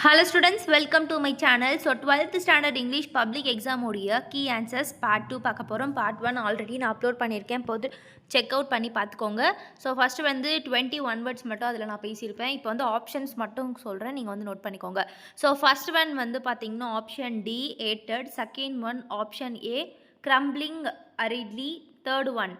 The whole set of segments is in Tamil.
Hello students, welcome to my channel. So 12th standard English public exam உடைய key answers part 2 பார்க்க போகிறோம். part 1 ஆல்ரெடி நான் அப்லோட் பண்ணியிருக்கேன், போது செக் அவுட் பண்ணி பார்த்துக்கோங்க. ஸோ ஃபஸ்ட்டு வந்து 21 வேர்ட்ஸ் மட்டும் அதில் நான் பேசியிருப்பேன். இப்போ வந்து ஆப்ஷன்ஸ் மட்டும் சொல்கிறேன், நீங்கள் வந்து நோட் பண்ணிக்கோங்க. ஸோ ஃபஸ்ட் ஒன் வந்து பார்த்தீங்கன்னா ஆப்ஷன் டி ஏட்டட், second one option A crumbling aridly, third one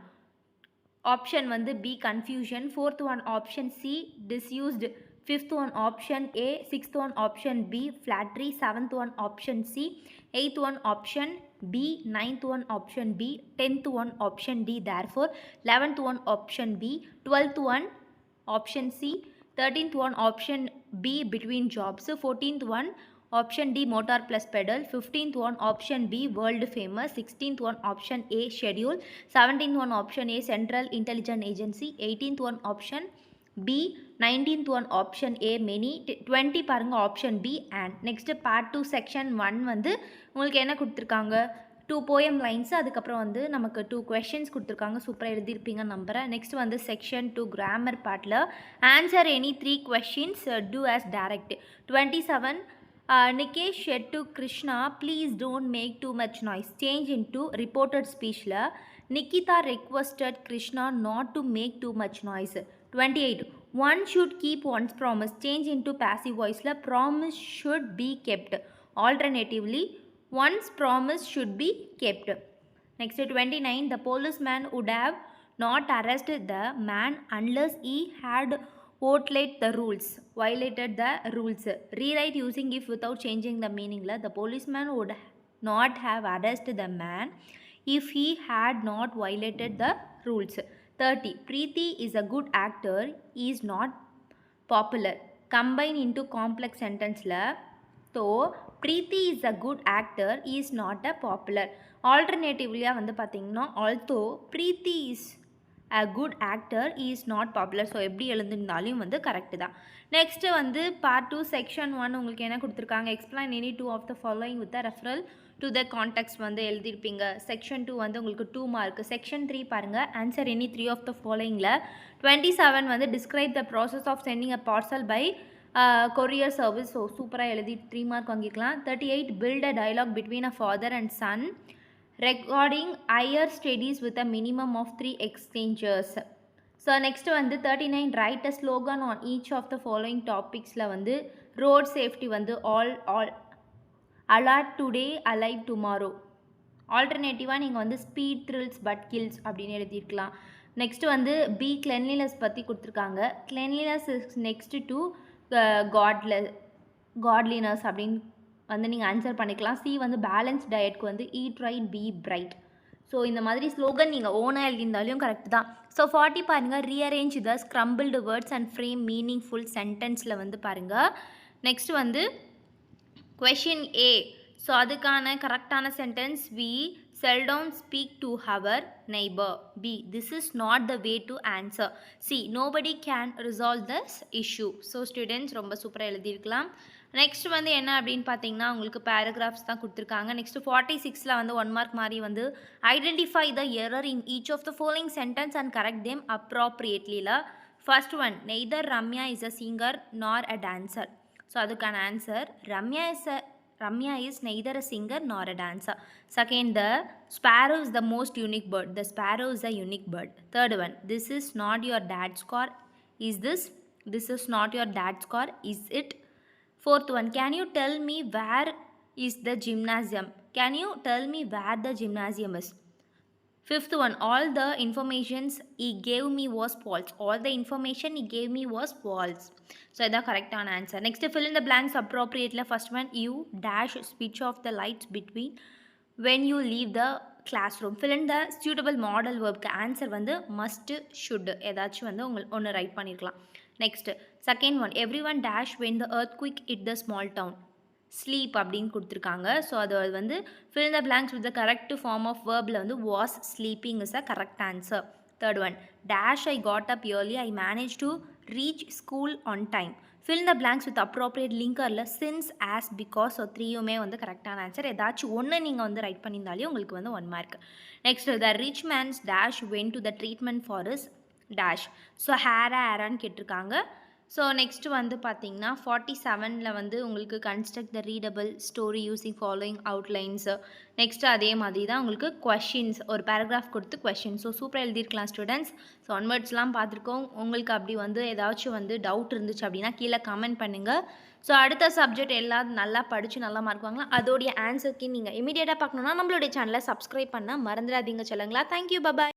option வந்து B confusion, fourth one option C disused, fifth one option A, sixth one option B flattery, seventh one option C, eighth one option B, ninth one option B, 10th one option D therefore, 11th one option B, 12th one option C, 13th one option B between jobs, 14th one option D motor plus pedal, 15th one option B world famous, 16th one option A schedule, 17th one option A central intelligence agency, 18th one option B, 19th one option A many, 20 பாருங்க option B and next part 2 section 1 வந்து உங்களுக்கு என்ன கொடுத்துருக்காங்க, 2 poem lines, அதுக்கப்புறம் வந்து நமக்கு 2 questions கொடுத்துருக்காங்க. சூப்பராக எழுதியிருப்பீங்க நம்புகிறேன். நெக்ஸ்ட் வந்து செக்ஷன் 2 கிராமர் பார்ட்டில் answer any 3 questions, do as direct. 27 Nikesh said to Krishna, please don't make too much noise. Change into reported speechல Nikita requested Krishna not to make too much noise. 28 one should keep one's promise. Change into passive voice la promise should be kept. Alternatively one's promise should be kept. Next 29 the policeman would have not arrested the man unless he had violated the rules. Rewrite using if without changing the meaning la the policeman would not have arrested the man if he had not violated the rules. 30 Preeti is a good actor, is not popular. Combine into complex sentence la so Preeti is a good actor, is not a popular. Alternatively வந்து பார்த்தீங்கன்னா although Preeti is a good actor, is not popular. So எப்படி எழுந்திருந்தாலும் வந்து கரெக்டு தான். நெக்ஸ்ட்டு வந்து பார்ட் 2 செக்ஷன் 1 உங்களுக்கு என்ன கொடுத்துருக்காங்க, explain any 2 of the following with the reference to the context வந்து எழுதியிருப்பீங்க. செக்ஷன் 2 வந்து உங்களுக்கு 2 மார்க். செக்ஷன் 3 பாருங்கள், ஆன்சர் எனி 3 ஆஃப் த ஃபாலோயிங்கில். 27 வந்து describe the process of sending a parcel by courier service. So சூப்பராக எழுதி 3 மார்க் வாங்கிக்கலாம். 38 build a dialogue between a father and son regarding higher studies with a minimum of 3 exchanges. So next வந்து 39 write a slogan on each of the following topicsல வந்து road safety வந்து all alert today alive tomorrow. ஆல்டர்னேட்டிவாக நீங்கள் வந்து ஸ்பீட் த்ரில்ஸ் பட் கில்ஸ் அப்படின்னு எழுதியிருக்கலாம். நெக்ஸ்ட் வந்து பி கிளென்லினஸ் பற்றி கொடுத்துருக்காங்க. Cleanliness is next to godliness அப்படின்னு வந்து நீங்கள் ஆன்சர் பண்ணிக்கலாம். சி வந்து பேலன்ஸ் டயட்க்கு வந்து eat right be bright. So இந்த மாதிரி ஸ்லோகன் நீங்கள் ஓனாக எழுதியிருந்தாலும் கரெக்ட் தான். ஸோ 40 பாருங்கள், rearrange the scrambled words and frame meaningful சென்டென்ஸில் வந்து பாருங்கள். நெக்ஸ்ட் வந்து கொஷின் ஏ. ஸோ அதுக்கான கரெக்டான sentence we seldom speak to our neighbor. B this is not the way to answer. C nobody can resolve this issue. So students ரொம்ப சூப்பராக எழுதியிருக்கலாம். நெக்ஸ்ட் வந்து என்ன அப்படின்னு பார்த்தீங்கன்னா உங்களுக்கு பேராகிராஃப்ஸ் தான் கொடுத்துருக்காங்க. நெக்ஸ்ட் 46 வந்து 1 மார்க் மாதிரி வந்து identify the error in each of the following sentence and correct them அப்ராப்ரியேட்லியில். First one neither Ramya is a singer nor a dancer. So அதுக்கான answer Ramya is neither a singer nor a dancer. Second, the sparrow is the most unique bird. The sparrow is a unique bird. Third one, this is not your dad's car. Is this? This is not your dad's car. Is it? Fourth one, can you tell me where is the gymnasium? Can you tell me where the gymnasium is? Fifth one, all the information he gave me was false. All the information he gave me was false. So that's correct on answer. Next, fill in the blanks appropriately. First one, you dash switch off the lights between when you leave the classroom. Fill in the suitable model verb. Answer வந்து must, should ஏதாச்சும் வந்து ஒன்று ரைட் பண்ணியிருக்கலாம். Next, second one, everyone dash when the earthquake hit the small town. Sleep அப்படின்னு கொடுத்துருக்காங்க. ஸோ அது வந்து fill in the blanks with the correct form of verbல வந்து was sleeping is a correct answer. Third one, dash I got up early, I managed to reach school on time. Fill in the blanks with appropriate linkerல since, as, because. ஸோ 3யுமே வந்து கரெக்டான ஆன்சர். ஏதாச்சும் ஒன்று நீங்கள் வந்து ரைட் பண்ணியிருந்தாலே உங்களுக்கு வந்து 1 mark. Next the rich man's dash went to the treatment for his dash. So ஹேரான்னு கேட்டிருக்காங்க. ஸோ நெக்ஸ்ட் வந்து பார்த்தீங்கன்னா 47ல் வந்து உங்களுக்கு construct the readable story using following outlines. Next அதே மாதிரி தான் உங்களுக்கு கொஷின்ஸ் ஒரு பேராகிராஃப் கொடுத்து கொஷின். ஸோ சூப்பராக எழுதியிருக்கலாம் ஸ்டூடெண்ட்ஸ். ஸோ ஒன்வர்ட்ஸ்லாம் பார்த்துருக்கோம். உங்களுக்கு அப்படி வந்து ஏதாச்சும் வந்து டவுட் இருந்துச்சு அப்படின்னா கீழே கமெண்ட் பண்ணுங்கள். ஸோ அடுத்த சப்ஜெக்ட் எல்லாம் நல்லா படித்து நல்லா மார்க் வாங்கலாம். அதோடைய ஆன்சருக்கு நீங்கள் இமீடியட்டாக பார்க்கணுன்னா நம்மளுடைய சேனலை சப்ஸ்கிரைப் பண்ண மறந்துடாதீங்க சொல்லுங்களா. Thank you, bye bye.